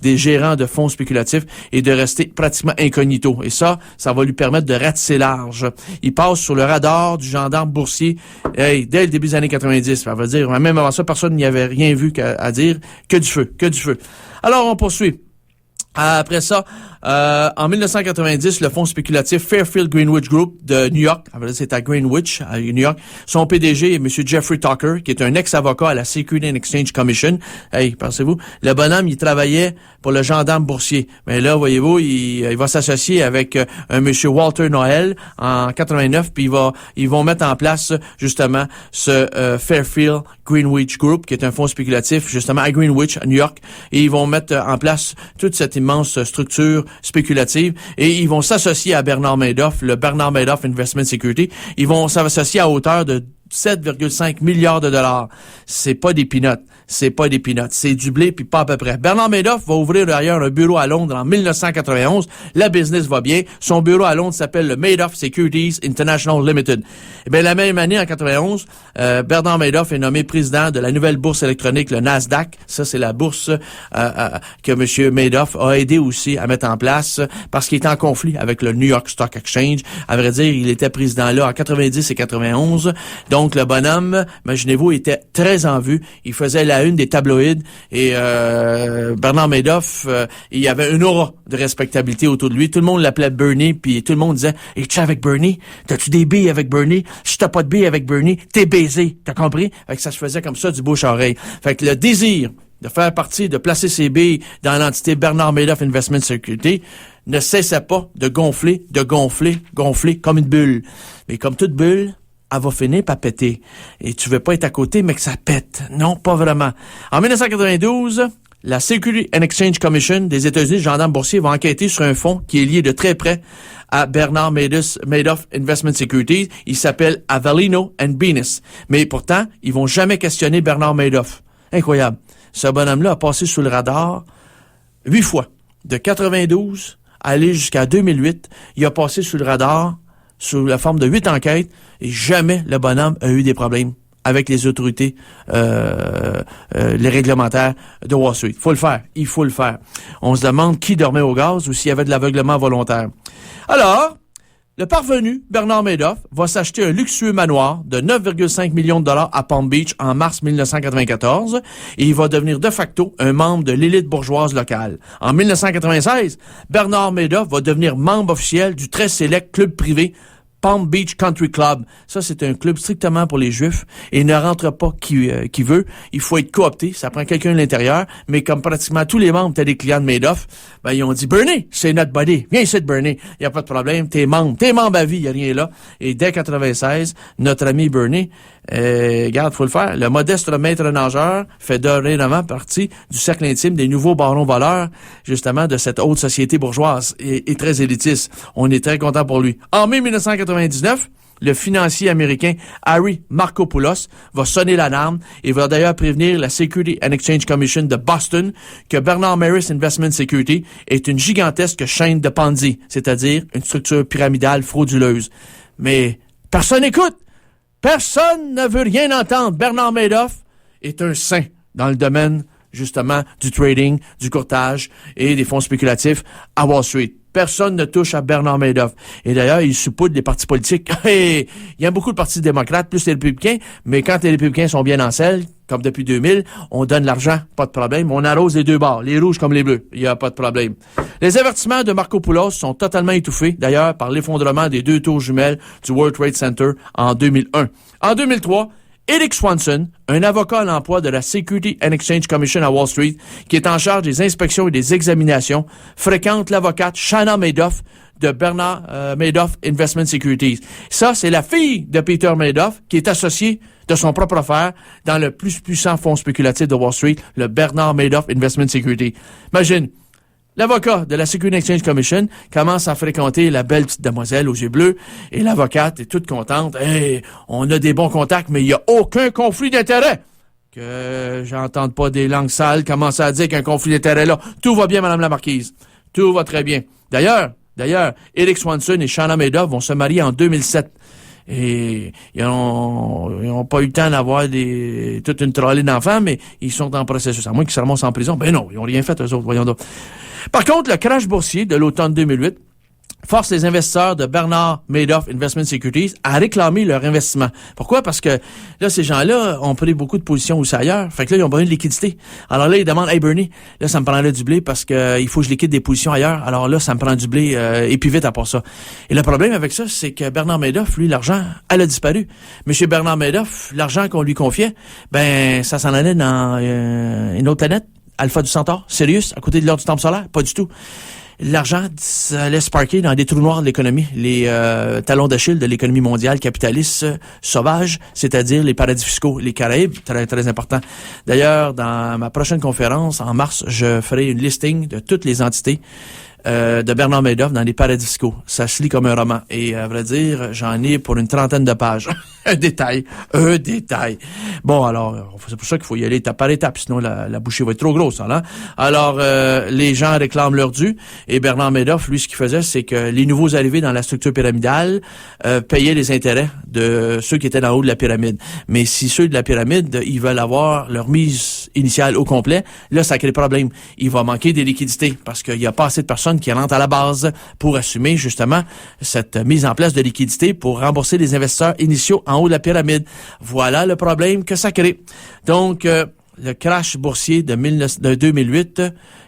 des gérants de fonds spéculatifs et de rester pratiquement incognito. Et ça va lui permettre de ratisser large. Il passe sur le radar du gendarme boursier dès le début des années 90. Ça veut dire, même avant ça, personne n'y avait rien vu à dire. Que du feu. Alors, on poursuit. Après ça, en 1990, le fonds spéculatif Fairfield Greenwich Group de New York, c'est à Greenwich, à New York, son PDG est M. Jeffrey Tucker, qui est un ex-avocat à la Securities and Exchange Commission. Hey, pensez-vous, le bonhomme, il travaillait pour le gendarme boursier. Mais là, voyez-vous, il va s'associer avec un M. Walter Noel en 89, puis ils vont mettre en place, justement, ce Fairfield Greenwich Group, qui est un fonds spéculatif, justement, à Greenwich, à New York, et ils vont mettre en place toute cette immense structure spéculative et ils vont s'associer à Bernard Madoff, le Bernard Madoff Investment Security. Ils vont s'associer à hauteur de 7,5 milliards de dollars. C'est pas des peanuts. C'est du blé puis pas à peu près. Bernard Madoff va ouvrir d'ailleurs un bureau à Londres en 1991. La business va bien. Son bureau à Londres s'appelle le Madoff Securities International Limited. Et bien, la même année, en 91, Bernard Madoff est nommé président de la nouvelle bourse électronique, le Nasdaq. Ça, c'est la bourse que M. Madoff a aidé aussi à mettre en place parce qu'il est en conflit avec le New York Stock Exchange. À vrai dire, il était président là en 90 et 91. Donc, le bonhomme, imaginez-vous, était très en vue. Il faisait la une des tabloïds et Bernard Madoff, il y avait une aura de respectabilité autour de lui. Tout le monde l'appelait Bernie, puis tout le monde disait « Es-tu avec Bernie? T'as-tu des billes avec Bernie? Si t'as pas de billes avec Bernie, t'es baisé. » T'as compris? Fait que ça se faisait comme ça du bouche à oreille. Fait que le désir de faire partie, de placer ses billes dans l'entité Bernard Madoff Investment Security ne cessait pas de gonfler comme une bulle. Mais comme toute bulle, elle va finir par péter. Et tu veux pas être à côté, mais que ça pète. Non, pas vraiment. En 1992, la Securities and Exchange Commission des États-Unis, le gendarme boursier, va enquêter sur un fonds qui est lié de très près à Bernard Madoff Investment Securities. Il s'appelle Avellino & Benes. Mais pourtant, ils vont jamais questionner Bernard Madoff. Incroyable. Ce bonhomme-là a passé sous le radar 8 fois. De 92 à aller jusqu'à 2008, il a passé sous le radar sous la forme de 8 enquêtes et jamais le bonhomme a eu des problèmes avec les autorités, les réglementaires de Wall Street. Il faut le faire. On se demande qui dormait au gaz ou s'il y avait de l'aveuglement volontaire. Alors, le parvenu, Bernard Madoff, va s'acheter un luxueux manoir de 9,5 millions de dollars à Palm Beach en mars 1994 et il va devenir de facto un membre de l'élite bourgeoise locale. En 1996, Bernard Madoff va devenir membre officiel du très sélect club privé Palm Beach Country Club. Ça, c'est un club strictement pour les Juifs et il ne rentre pas qui veut. Il faut être coopté. Ça prend quelqu'un de l'intérieur. Mais comme pratiquement tous les membres étaient des clients de Madoff, ils ont dit « Bernie, c'est notre buddy. Viens ici, Bernie. Il n'y a pas de problème. T'es membre à vie. Il n'y a rien là. » Et dès 96, notre ami Bernie, regarde, faut le faire. Le modeste maître nageur fait dorénavant partie du cercle intime des nouveaux barons voleurs, justement, de cette haute société bourgeoise et très élitiste. On est très content pour lui. En mai 1999, le financier américain Harry Markoupoulos va sonner l'alarme et va d'ailleurs prévenir la Securities and Exchange Commission de Boston que Bernard Madoff Investment Security est une gigantesque chaîne de Ponzi, c'est-à-dire une structure pyramidale frauduleuse. Mais personne n'écoute! Personne ne veut rien entendre. Bernard Madoff est un saint dans le domaine, justement, du trading, du courtage et des fonds spéculatifs à Wall Street. Personne ne touche à Bernard Madoff. Et d'ailleurs, il saupoudre les partis politiques. Il y a beaucoup de partis démocrates, plus les républicains, mais quand les républicains sont bien en selle, comme depuis 2000, on donne l'argent, pas de problème. On arrose les deux bords, les rouges comme les bleus. Il n'y a pas de problème. Les avertissements de Markoupoulos sont totalement étouffés, d'ailleurs, par l'effondrement des 2 tours jumelles du World Trade Center en 2001. En 2003, Eric Swanson, un avocat à l'emploi de la Securities and Exchange Commission à Wall Street, qui est en charge des inspections et des examinations, fréquente l'avocate Shanna Madoff de Bernard Madoff Investment Securities. Ça, c'est la fille de Peter Madoff qui est associée de son propre frère dans le plus puissant fonds spéculatif de Wall Street, le Bernard Madoff Investment Security. Imagine, l'avocat de la Securities and Exchange Commission commence à fréquenter la belle petite demoiselle aux yeux bleus et l'avocate est toute contente. Hey, on a des bons contacts, mais il n'y a aucun conflit d'intérêt. Que j'entende pas des langues sales commencer à dire qu'un conflit d'intérêt là. Tout va bien, Madame la Marquise. Tout va très bien. D'ailleurs, Eric Swanson et Shanna Madoff vont se marier en 2007. Et ils ont pas eu le temps d'avoir toute une trolley d'enfants, mais ils sont en processus. À moins qu'ils se ramassent en prison. Ben non, ils ont rien fait, eux autres, voyons donc. Par contre, le crash boursier de l'automne 2008 force les investisseurs de Bernard Madoff Investment Securities à réclamer leur investissement. Pourquoi? Parce que là, ces gens-là ont pris beaucoup de positions aussi ailleurs. Fait que là, ils ont besoin de liquidité. Alors là, ils demandent, hey Bernie, là, ça me prendrait du blé parce que il faut que je liquide des positions ailleurs. Alors là, ça me prend du blé et puis vite à part ça. Et le problème avec ça, c'est que Bernard Madoff, lui, l'argent, elle a disparu. Monsieur Bernard Madoff, l'argent qu'on lui confiait, ben, ça s'en allait dans une autre planète, Alpha du Centaure, Sirius, à côté de l'heure du temple solaire. Pas du tout. L'argent allait sparker dans des trous noirs de l'économie, les talons d'Achille de l'économie mondiale capitaliste sauvage, c'est-à-dire les paradis fiscaux, les Caraïbes, très très important. D'ailleurs, dans ma prochaine conférence, en mars, je ferai une listing de toutes les entités de Bernard Madoff dans les paradis fiscaux. Ça se lit comme un roman. Et à vrai dire, j'en ai pour une 30aine de pages. Un détail. Bon, alors, c'est pour ça qu'il faut y aller étape par étape, sinon la bouchée va être trop grosse. Hein? Alors, les gens réclament leur dû. Et Bernard Madoff, lui, ce qu'il faisait, c'est que les nouveaux arrivés dans la structure pyramidale payaient les intérêts de ceux qui étaient dans le haut de la pyramide. Mais si ceux de la pyramide, ils veulent avoir leur mise initiale au complet, là, ça crée problème. Il va manquer des liquidités parce qu'il n'y a pas assez de personnes qui rentrent à la base pour assumer, justement, cette mise en place de liquidités pour rembourser les investisseurs initiaux en haut de la pyramide. Voilà le problème que ça crée. Donc, le crash boursier de 2008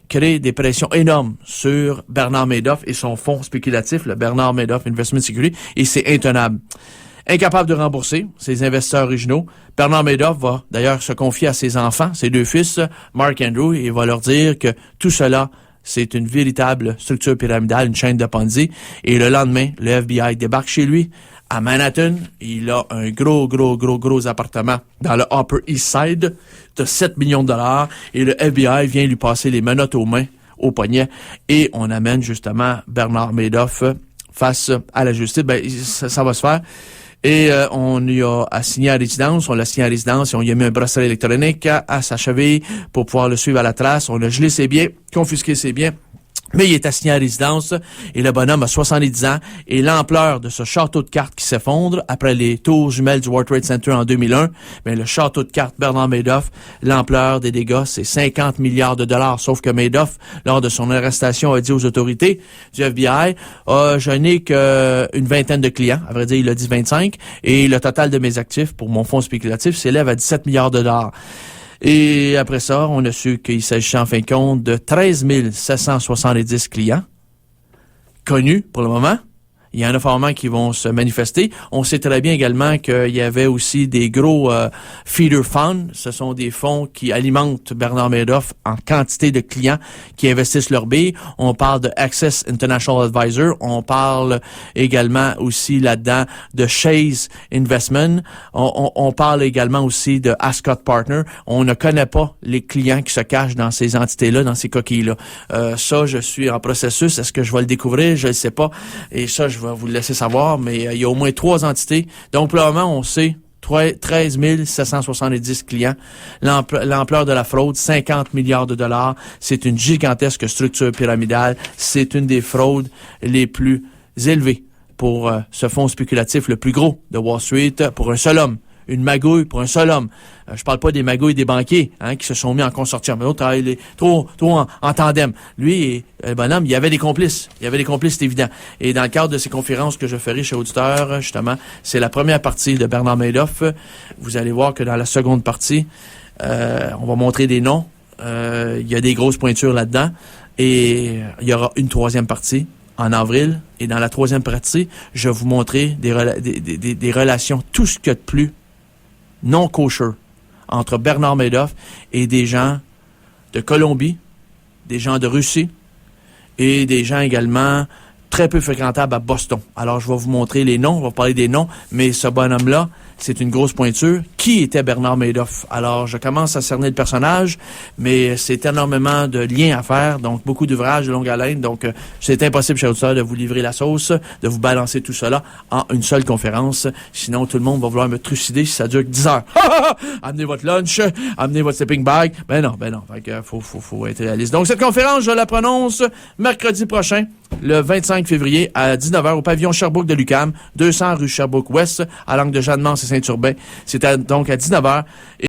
crée des pressions énormes sur Bernard Madoff et son fonds spéculatif, le Bernard Madoff Investment Securities, et c'est intenable. Incapable de rembourser ses investisseurs originaux, Bernard Madoff va d'ailleurs se confier à ses enfants, ses deux fils, Mark et Andrew, et va leur dire que tout cela, c'est une véritable structure pyramidale, une chaîne de Ponzi. Et le lendemain, le FBI débarque chez lui à Manhattan. Il a un gros appartement dans le Upper East Side de 7 millions de dollars. Et le FBI vient lui passer les menottes aux mains, au poignet. Et on amène justement Bernard Madoff face à la justice. Ben, ça va se faire. Et on lui a assigné à résidence, on l'a assigné à résidence et on lui a mis un bracelet électronique à sa cheville pour pouvoir le suivre à la trace. On a gelé ses biens, confisqué ses biens. Mais il est assigné à résidence et le bonhomme a 70 ans et l'ampleur de ce château de cartes qui s'effondre après les tours jumelles du World Trade Center en 2001, le château de cartes Bernard Madoff, l'ampleur des dégâts, c'est 50 milliards de dollars. Sauf que Madoff, lors de son arrestation, a dit aux autorités du FBI, je n'ai qu'une vingtaine de clients. À vrai dire, il a dit 25. Et le total de mes actifs pour mon fonds spéculatif s'élève à 17 milliards de dollars. Et après ça, on a su qu'il s'agissait en fin de compte de 13 770 clients connus pour le moment. Il y en a forcément qui vont se manifester. On sait très bien également qu'il y avait aussi des gros feeder funds. Ce sont des fonds qui alimentent Bernard Madoff en quantité de clients qui investissent leurs billes. On parle de Access International Advisor. On parle également aussi là-dedans de Chase Investment. On parle également aussi de Ascot Partner. On ne connaît pas les clients qui se cachent dans ces entités-là, dans ces coquilles-là. Ça, je suis en processus. Est-ce que je vais le découvrir? Je ne sais pas. Et ça, je vais vous le laisser savoir, mais il y a au moins 3 entités. Donc, probablement, on sait 13 770 clients. L'ampleur de la fraude, 50 milliards de dollars. C'est une gigantesque structure pyramidale. C'est une des fraudes les plus élevées pour ce fonds spéculatif le plus gros de Wall Street pour un seul homme. Une magouille pour un seul homme. Je parle pas des magouilles des banquiers qui se sont mis en consortium. Mais l'autre, il est trop en tandem. Lui, le bonhomme, il y avait des complices. C'est évident. Et dans le cadre de ces conférences que je ferai chez Auditeur, justement, c'est la première partie de Bernard Madoff. Vous allez voir que dans la seconde partie, on va montrer des noms. Il y a des grosses pointures là-dedans. Et il y aura une 3e partie en avril. Et dans la 3e partie, je vais vous montrer des relations, tout ce qu'il y a de plus non kosher entre Bernard Madoff et des gens de Colombie, des gens de Russie et des gens également très peu fréquentables à Boston. Alors, je vais vous montrer les noms, on va parler des noms, mais ce bonhomme-là, c'est une grosse pointure. Qui était Bernard Madoff? Alors, je commence à cerner le personnage, mais c'est énormément de liens à faire, donc beaucoup d'ouvrages de longue haleine. Donc, c'est impossible, chers auditeurs, de vous livrer la sauce, de vous balancer tout cela en une seule conférence. Sinon, tout le monde va vouloir me trucider si ça dure 10 heures. Amenez votre lunch, amenez votre sleeping bag. Ben non. Fait que faut être réaliste. Donc, cette conférence, je la prononce mercredi prochain, le 25 février, à 19h, au pavillon Sherbrooke de l'UQAM, 200 rue Sherbrooke-Ouest, à l'angle de Jeanne-Mance et Saint-Urbain. C'est donc à 19h.